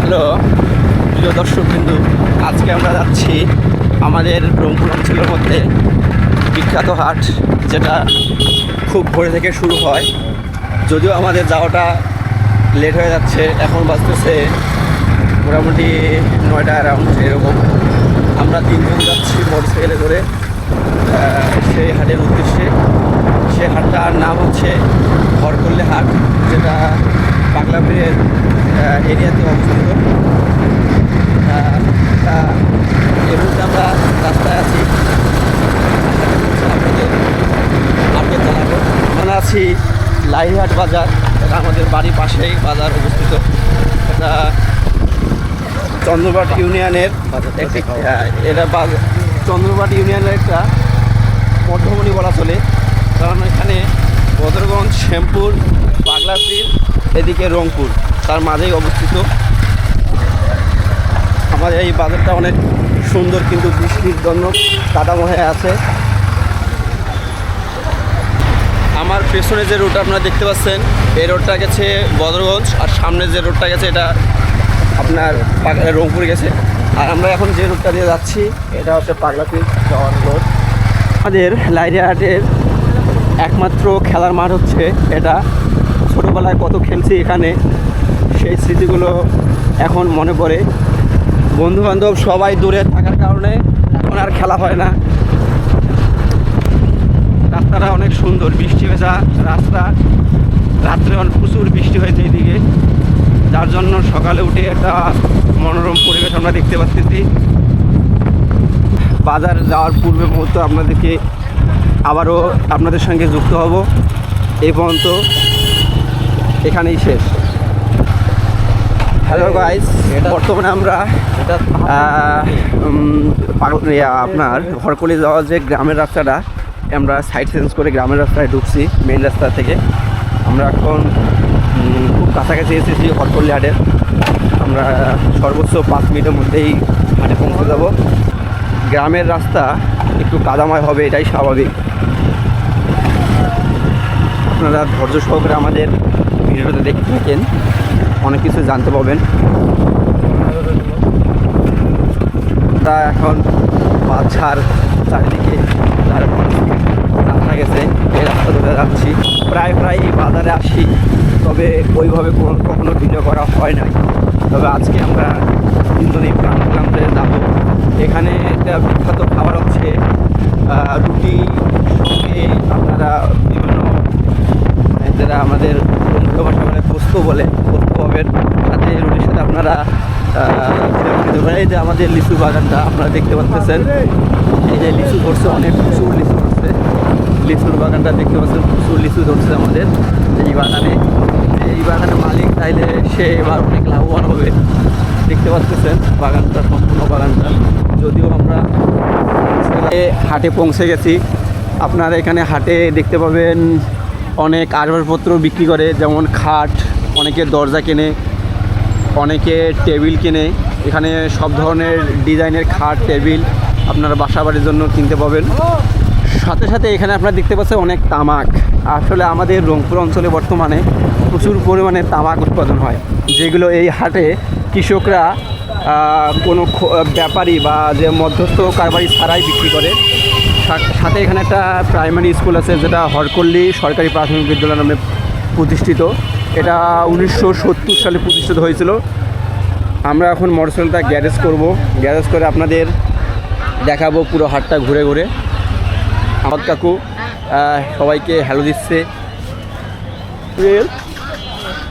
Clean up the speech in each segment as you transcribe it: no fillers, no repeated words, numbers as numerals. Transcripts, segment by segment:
Hello প্রিয় দর্শকবৃন্দ, আজকে আমরা যাচ্ছি আমাদের রংপুর অঞ্চলের মধ্যে বিখ্যাত হাট, যেটা খুব ভোরে থেকে শুরু হয়। যদিও আমাদের যাওয়াটা লেট হয়ে যাচ্ছে, এখন বাজতেছে মোটামুটি 9টা অ্যারাউন্ড এরকম। আমরা 3 জন যাচ্ছি মোটরসাইকেলে করে সেই হাটের উদ্দেশ্যে। সেই হাটটার নাম হচ্ছে হরকল্লে হাট, যেটা পাগলাপীরের এরিয়াতে অবস্থিত। এই মুহূর্তে আমরা রাস্তায় আছি, আপনাদের আপডেট জানাবো। এখানে আছি লাইহাট বাজার, এটা আমাদের বাড়ির পাশেই বাজার অবস্থিত। এটা চন্দ্রবাট ইউনিয়নের এটা চন্দ্রবাট ইউনিয়নের একটা মধ্যমণি বলা চলে, কারণ এখানে বদরগঞ্জ, শ্যামপুর, পাগলাপীর, এদিকে রংপুর, তার মাঝেই অবস্থিত। আমাদের এই বাজারটা অনেক সুন্দর, কিন্তু বৃষ্টির জন্য কাদাম হয়ে আছে। আমার পেছনে যে রোডটা আপনারা দেখতে পাচ্ছেন, এই রোডটা গেছে বদরগঞ্জ, আর সামনে যে রোডটা গেছে এটা আপনার রংপুর গেছে। আর আমরা এখন যে রোডটা দিয়ে যাচ্ছি এটা হচ্ছে পাগলাপীর যাওয়ার রোড। আমাদের লাইহাটের একমাত্র খেলার মাঠ হচ্ছে এটা। ছোটোবেলায় কত খেলছি এখানে, সেই স্মৃতিগুলো এখন মনে পড়ে। বন্ধুবান্ধব সবাই দূরে থাকার কারণে এখন আর খেলা হয় না। রাস্তাটা অনেক সুন্দর, বৃষ্টি ভেজা রাস্তা। রাত্রে প্রচুর বৃষ্টি হয়েছে এইদিকে, যার জন্য সকালে উঠে একটা মনোরম পরিবেশ আমরা দেখতে পাচ্ছি। বাজার যাওয়ার পূর্বে মুহূর্ত আপনাদেরকে আবারও আপনাদের সঙ্গে যুক্ত হব। এই পর্যন্ত এখানেই শেষ। হ্যালো গাইস, বর্তমানে আমরা আপনার হরকলি যাওয়ার যে গ্রামের রাস্তাটা, আমরা সাইড চেঞ্জ করে গ্রামের রাস্তায় ঢুকছি মেইন রাস্তা থেকে। আমরা এখন খুব কাছাকাছি এসেছি হরকলি হাটের। আমরা সর্বোচ্চ 5 মিনিটের মধ্যেই হাটে পৌঁছে যাব। গ্রামের রাস্তা একটু কাদাময় হবে, এটাই স্বাভাবিক। আপনারা ধৈর্য সহকারে আমাদের ভিডিওটা দেখতে থাকেন, অনেক কিছু জানতে পাবেন। তা এখন বাচ্চার চারিদিকে রাস্তা গেছে, এই রাস্তা ধরে যাচ্ছি। প্রায় এই বাজারে আসি, তবে ওইভাবে কখনো ভিডিও করা হয় নাই। তবে আজকে আমরা তিনজনেই প্ল্যান করলাম যে যাবো। এখানে একটা বিখ্যাত খাবার হচ্ছে রুটি সঙ্গে আপনারা বিভিন্ন যারা আমাদের বন্ধু ভাষা বলে পোস্ত বলে, পোস্ত পাবেন। সাথে রুটির সাথে আপনারা এই যে আমাদের লিচু বাগানটা আপনারা দেখতে পাচ্ছেন, এই যে লিচু ধরছে, অনেক প্রচুর লিচু ধরছে। লিচুর বাগানটা দেখতে পাচ্ছেন, প্রচুর লিচু ধরছে আমাদের এই বাগানে। এই বাগানের মালিক চাইলে সে এবার অনেক লাভবান হবে। দেখতে পাচ্ছেন বাগানটা, সম্পূর্ণ বাগানটা। যদিও আমরা হাটে পৌঁছে গেছি। আপনারা এখানে হাটে দেখতে পাবেন অনেক আসবাবপত্র বিক্রি করে, যেমন খাট, অনেকে দরজা কেনে, অনেকে টেবিল কেনে। এখানে সব ধরনের ডিজাইনের খাট, টেবিল আপনারা বাসা বাড়ির জন্য কিনতে পাবেন। সাথে এখানে আপনারা দেখতে পাচ্ছেন অনেক তামাক। আসলে আমাদের রংপুর অঞ্চলে বর্তমানে প্রচুর পরিমাণে তামাক উৎপাদন হয়, যেগুলো এই হাটে কৃষকরা কোনো ব্যাপারী বা যে মধ্যস্থ কারবারি ছাড়াই বিক্রি করে। সাথে এখানে একটা প্রাইমারি স্কুল আছে, যেটা হরকল্লি সরকারি প্রাথমিক বিদ্যালয় নামে প্রতিষ্ঠিত। এটা 1970 সালে প্রতিষ্ঠিত হয়েছিল। আমরা এখন মোটরসাইকেলটা গ্যারেজ করব, গ্যারেজ করে আপনাদের দেখাবো পুরো হাটটা ঘুরে ঘুরে। আমার কাকু সবাইকে হ্যালো দিচ্ছে।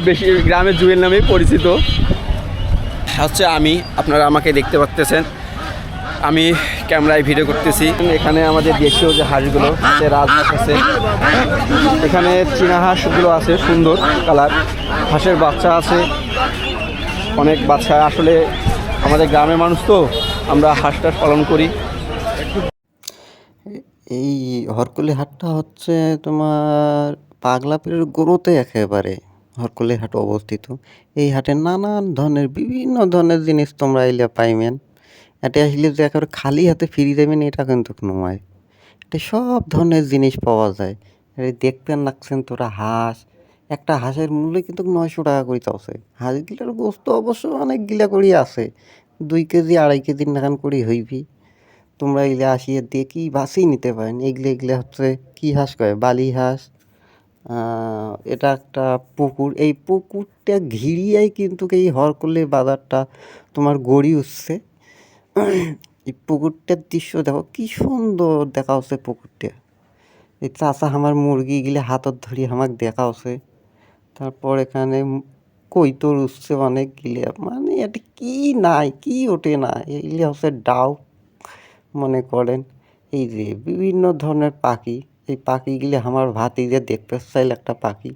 বেশি গ্রামের জুয়েল নামেই পরিচিত হচ্ছে আমি। আপনারা আমাকে দেখতে পাচ্ছেন, আমি ক্যামেরায় ভিডিও করতেছি। এখানে আমাদের দেশীয় যে হাঁসগুলো আছে, রাজহাঁস আছে, এখানে চীনা হাঁসগুলো আছে, সুন্দর কালার। হাঁসের বাচ্চা আছে, অনেক বাচ্চা। আসলে আমাদের গ্রামের মানুষ তো, আমরা হাঁসটা পালন করি। এই হরকুলি হাটটা হচ্ছে তোমার পাগলাপীরের গরুতে একেবারে হরকুলি হাট অবস্থিত। এই হাটে নানান ধরনের বিভিন্ন ধরনের জিনিস তোমরা আইলে পাইবেন। এটা আসলে যে একেবারে খালি হাতে ফিরে যাবেন এটা কিন্তু নয়। এটা সব ধরনের জিনিস পাওয়া যায়। এই দেখতেন লাগছেন তোরা হাঁস, একটা হাঁসের মূল্য কিন্তু 900 টাকা করিতে আছে। হাঁসগুলার গোস্ত অবশ্য অনেকগুলা করি আছে, 2 কেজি 2.5 কেজি নাখান করি হইবি। তোমরা এগুলা আসিয়ে দিয়ে কি বাছিয়ে নিতে পারেন। এগুলা হচ্ছে কি হাঁস কয়, বালি হাঁস। এটা একটা পুকুর, এই পুকুরটা ঘিরিয়াই কিন্তু এই হরকুলে বাজারটা তোমার গড়ি উঠছে। এই পুকুরটার দৃশ্য দেখো কি সুন্দর দেখা হচ্ছে পুকুরটা। এই চাচা আমার মুরগিগুলা হাতত ধরি আমাকে দেখা হচ্ছে। তারপর এখানে কৈতর উঠছে অনেকগুলা, মানে এটা কি নাই কি ওঠে না, এইগুলো হচ্ছে ডাউ মনে করেন। এই যে বিভিন্ন ধরনের পাখি, এই পাখিগুলি আমার ভাতিজা দেখতে চাইল একটা পাখি,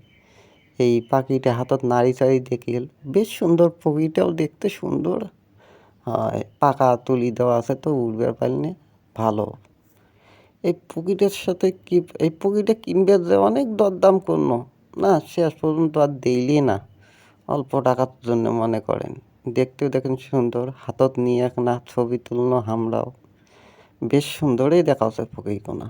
এই পাখিটা হাতত নাড়ি চাড়ি দেখে গেল, বেশ সুন্দর, পাখিটাও দেখতে সুন্দর হয়, পাকা তুলি দেওয়া আছে তো উড়বে পারলে ভালো। এই পুকিটার সাথে কি, এই পুকিটা কিনবে যে অনেক দরদাম করলো না, শেষ পর্যন্ত আর দিইলি না, অল্প টাকার জন্য মনে করেন। দেখতেও দেখেন সুন্দর, হাতত নিয়ে না ছবি তুললো আমরাও, বেশ সুন্দরই দেখা হচ্ছে পুকিগুনা।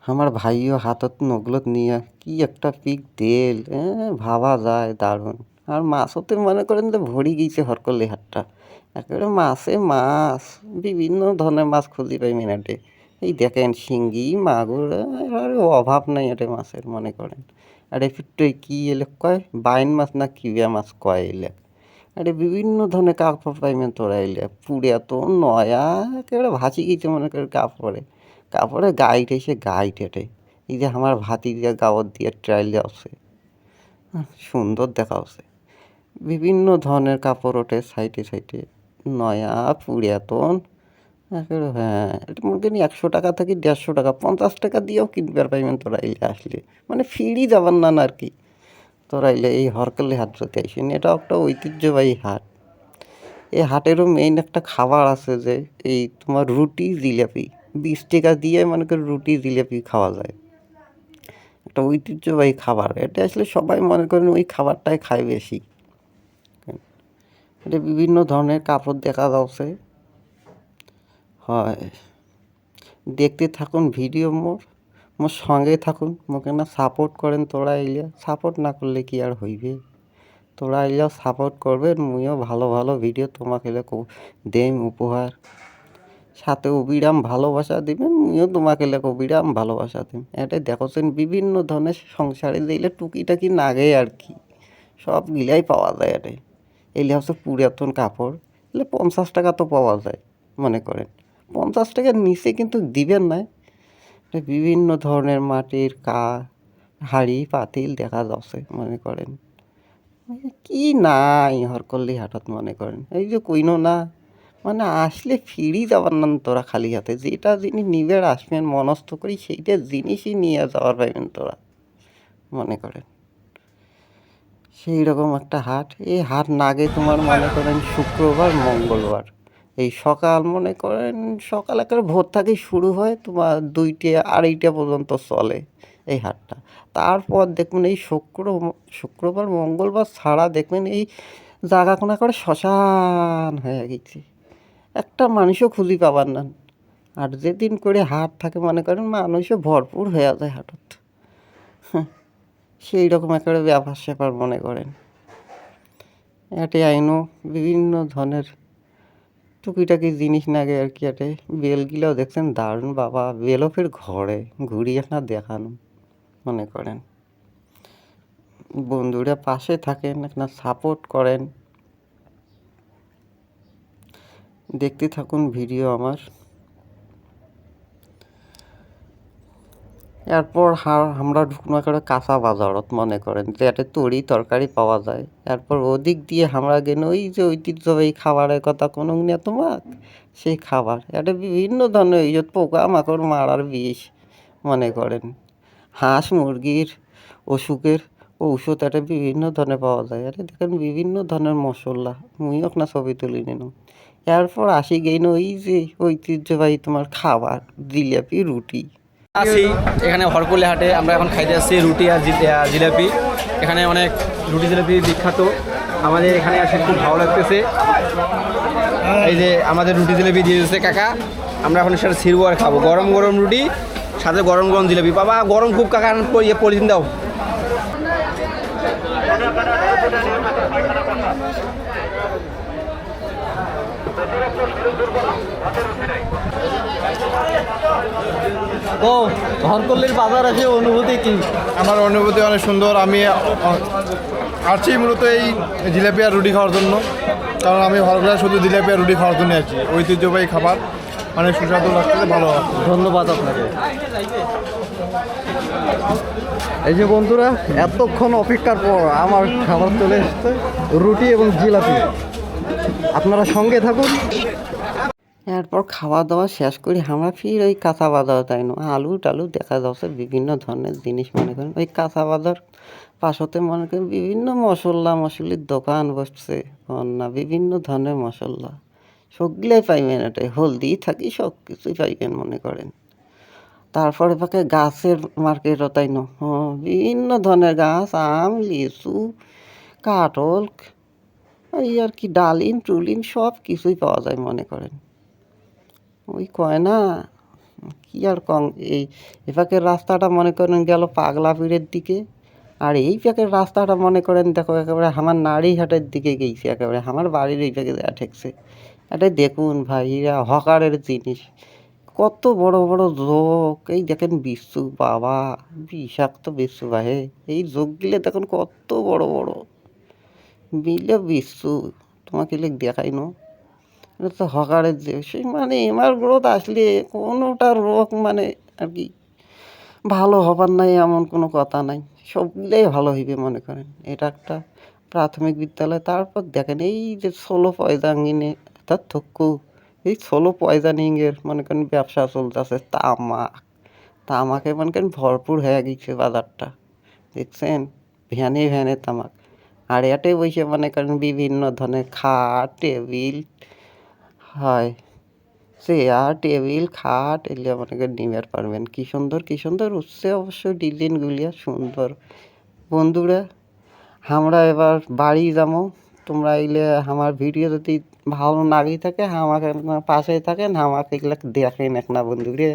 আমার ভাইও হাতত নগলত নিয়ে কি একটা পিক দেল, ভাবা যায় দারুণ। আর মাছতে মনে করেন যে ভরি গিয়েছে হরকলি হাটটা, একেবারে মাছে মাছ, বিভিন্ন ধরনের মাছ খুঁজি পাই মিনাটে। এই দেখেন শিঙ্গি মাগুর, আর অভাব নাই এটা মাছের মনে করেন। আর এই ফিরটাই কি এলে কয় বাইন মাছ না কিবিয়া মাছ কয় এলে, আরে বিভিন্ন ধরনের কাপড় পাইবেন তোরা এলে, পুড়িয়া তো নয়া একেবারে ভাসি গেছে মনে করে কাপড়ে, কাপড়ে গাইড এসে গাইড হেঁটে। এই যে আমার ভাতি দিয়ে গাওয়ার দিয়ে ট্রায়াল আছে, সুন্দর দেখা হচ্ছে। বিভিন্ন ধরনের কাপড় ওঠে সাইডে সাইডে, নয়া পুরাতন একেবারে। হ্যাঁ, এটা মনে করি 100 টাকা থেকে 150 টাকা, 50 টাকা দিয়েও কিনবার পাইবেন তোরা এলে আসলে, মানে ফিরি যাবার না আর কি। তোরা এলে এই হরকালি হাট যদি আইসেন, এটাও একটা ঐতিহ্যবাহী হাট। এই হাটেরও মেইন একটা খাবার আছে যে এই তোমার রুটি জিলাপি, 20 টাকা দিয়ে মনে করি রুটি জিলাপি খাওয়া যায়, একটা ঐতিহ্যবাহী খাবার। এটা আসলে সবাই মনে করেন ওই খাবারটাই খায় বেশি। এটা বিভিন্ন ধরনের কাপড় দেখা যাচ্ছে। হয়, দেখতে থাকুন ভিডিও মোর মোর সঙ্গে থাকুন, মোকে না সাপোর্ট করেন তোরা এলে, সাপোর্ট না করলে কি আর হইবে। তোরা এলেও সাপোর্ট করবেন, মুইও ভালো ভালো ভিডিও তোমাকে দেম উপহার, সাথে অবিরাম ভালোবাসা দিবেন, মুইও তোমাকে অবিরাম ভালোবাসা দিম। এটাই দেখছেন বিভিন্ন ধরনের সংসারে দিলে টুকিটাকি নাগে আর কি, সব গিলাই পাওয়া যায়। এটাই এলে হচ্ছে পুরাতন কাপড়, এলে 50 টাকা তো পাওয়া যায় মনে করেন, 50 টাকার নিচে কিন্তু দিবেন না। বিভিন্ন ধরনের মাটির হাঁড়ি পাতিল দেখা যাচ্ছে মনে করেন, কি নাই হরকল্লি হাটত মনে করেন। এই যে কইনো না, মানে আসলে ফিরি যাবার না তোরা খালি হাতে, যেটা জিনিস নিবের আসবেন মনস্থ করি সেইটা জিনিসই নিয়ে যাওয়ার পাইবেন তোরা মনে করেন। সেই রকম একটা হাট, এই হাট নাগে তোমার মনে করেন শুক্রবার মঙ্গলবার, এই সকাল মনে করেন সকাল একেবারে ভোর থেকেই শুরু হয়, তোমার 2টা 2:30 পর্যন্ত চলে এই হাটটা। তারপর দেখবেন এই শুক্রবার মঙ্গলবার ছাড়া দেখবেন এই জায়গা কোনা করে শ্মশান হয়ে গেছে, একটা মানুষও খুঁজি পাবার না। আর যেদিন করে হাট থাকে মনে করেন মানুষও ভরপুর হয়ে যায় হাটত, সেই রকম একেবারে ব্যাপার স্যাপার মনে করেন। এতে আইনও বিভিন্ন ধরনের টুকিটাকি জিনিস নাগে আর কি। এতে বেলগুলাও দেখছেন দারুণ, বাবা বেলও ফের ঘরে ঘুরিয়ে না দেখানো মনে করেন। বন্ধুরা পাশে থাকেন, একটা সাপোর্ট করেন, দেখতে থাকুন ভিডিও আমার। এরপর আমরা ঢুকনো করে কাঁচা বাজারত মনে করেন, যেটা তরি তরকারি পাওয়া যায়। এরপর ওদিক দিয়ে আমরা গেন ওই যে ঐতিহ্যবাহী খাবারের কথা কোনো নিয়ে তোমার, সেই খাবার এটা বিভিন্ন ধরনের এই যে পোকা মাকড় মারার বিষ মনে করেন, হাঁস মুরগির অসুখের ঔষধ এটা বিভিন্ন ধরনের পাওয়া যায়। এটা দেখেন বিভিন্ন ধরনের মশলা, মুইও না ছবি তুলি নিন। এরপর আসি গেইন ওই যে ঐতিহ্যবাহী তোমার খাবার জিলাপি রুটি। আসি এখানে হরকুলি হাটে, আমরা এখন খাইতে আসছি রুটি আর জিলাপি। এখানে অনেক রুটি জিলাপি বিখ্যাত, আমাদের এখানে আসে খুব ভালো লাগতেছে। এই যে আমাদের রুটি জিলাপি দিয়ে দিচ্ছে কাকা, আমরা এখন সেটা ছিড়বো আর খাবো, গরম গরম রুটি সাথে গরম গরম জিলাপি। বাবা গরম খুব কাকা, পলিথিন দাও। তো হরকল্লির বাজার আসে অনুভূতি কি? আমার অনুভূতি অনেক সুন্দর। আমি আসছি মূলত এই জিলাপি আর রুটি খাওয়ার জন্য, কারণ আমি হরগলা শুধু জিলাপি আর রুটি খাওয়ার জন্য আছি। ঐতিহ্যবাহী খাবার, অনেক সুস্বাদু লাগছে, ভালো লাগছে। ধন্যবাদ আপনাকে। এই যে বন্ধুরা, এতক্ষণ অপেক্ষার পর আমার খাবার চলে এসছে, রুটি এবং জিলাপি। আপনারা সঙ্গে থাকুন। এরপর খাওয়া দাওয়া শেষ করি আমরা ফির ওই কাঁচা বাজার, তাই না, আলু টালু দেখা যাচ্ছে, বিভিন্ন ধরনের জিনিস মনে করেন ওই কাঁচা বাজার পাশতে মনে করেন বিভিন্ন মশলা মশলির দোকান বসছে, না বিভিন্ন ধরনের মশলা সবগুলাই পাইবেন, এটাই হলদি থাকি সব কিছুই পাইবেন মনে করেন। তারপরে পাকে গাছের মার্কেটও, তাই না, বিভিন্ন ধরনের গাছ, আম লিচু কাঁঠাল এই আর কি ডালিম টুলিম সব কিছুই পাওয়া যায় মনে করেন। ওই কয় না কি আর কম, এই এপাকের রাস্তাটা মনে করেন গেল পাগলা পীরের দিকে, আর এই প্যাকের রাস্তাটা মনে করেন দেখো একেবারে আমার নারীহাটের দিকে গেছে, একেবারে আমার বাড়ির এই প্যাকে যা ঠেকছে। এটাই দেখুন ভাই, এরা হকারের জিনিস, কত বড় বড় যোগ, এই দেখেন বিশ্বু, বাবা বিষাক্ত বিশ্বু ভাই, এই যোগগুলো দেখুন কত বড় বড় বিলে বিশ্বু, তোমাকে লিখ দেখাই না, এটা তো হকারের যে সেই মানে এমার গ্রোথ আসলে কোনোটা রোগ মানে আর কি ভালো হবার নাই এমন কোনো কথা নাই, সবগুলোই ভালো হইবে মনে করেন। এটা একটা প্রাথমিক বিদ্যালয়। তারপর দেখেন এই যে সোলো পয়জানিংয়ে অর্থাৎ থক্কু, এই সোলো পয়জানিংয়ের মনে করেন ব্যবসা চলতেছে, তামাকে মনে করেন ভরপুর হয়ে গেছে বাজারটা, দেখছেন, ভ্যানে ভ্যানে তামাক। আর এটাই বসে মনে করেন বিভিন্ন ধরনের খাট টেবিল হয়, চেয়ার টেবিল খাট এগুলো মনে করেন নিবার পারবেন। কি সুন্দর উঠছে অবশ্য ডিজাইনগুলিয়া সুন্দর। বন্ধুরা, আমরা এবার বাড়ি যাবো, তোমরা এগুলো আমার ভিডিও যদি ভালো লাগে থাকে আমাকে পাশে থাকেন, আমাকে এগুলো দেখেন এক না বন্ধুরে।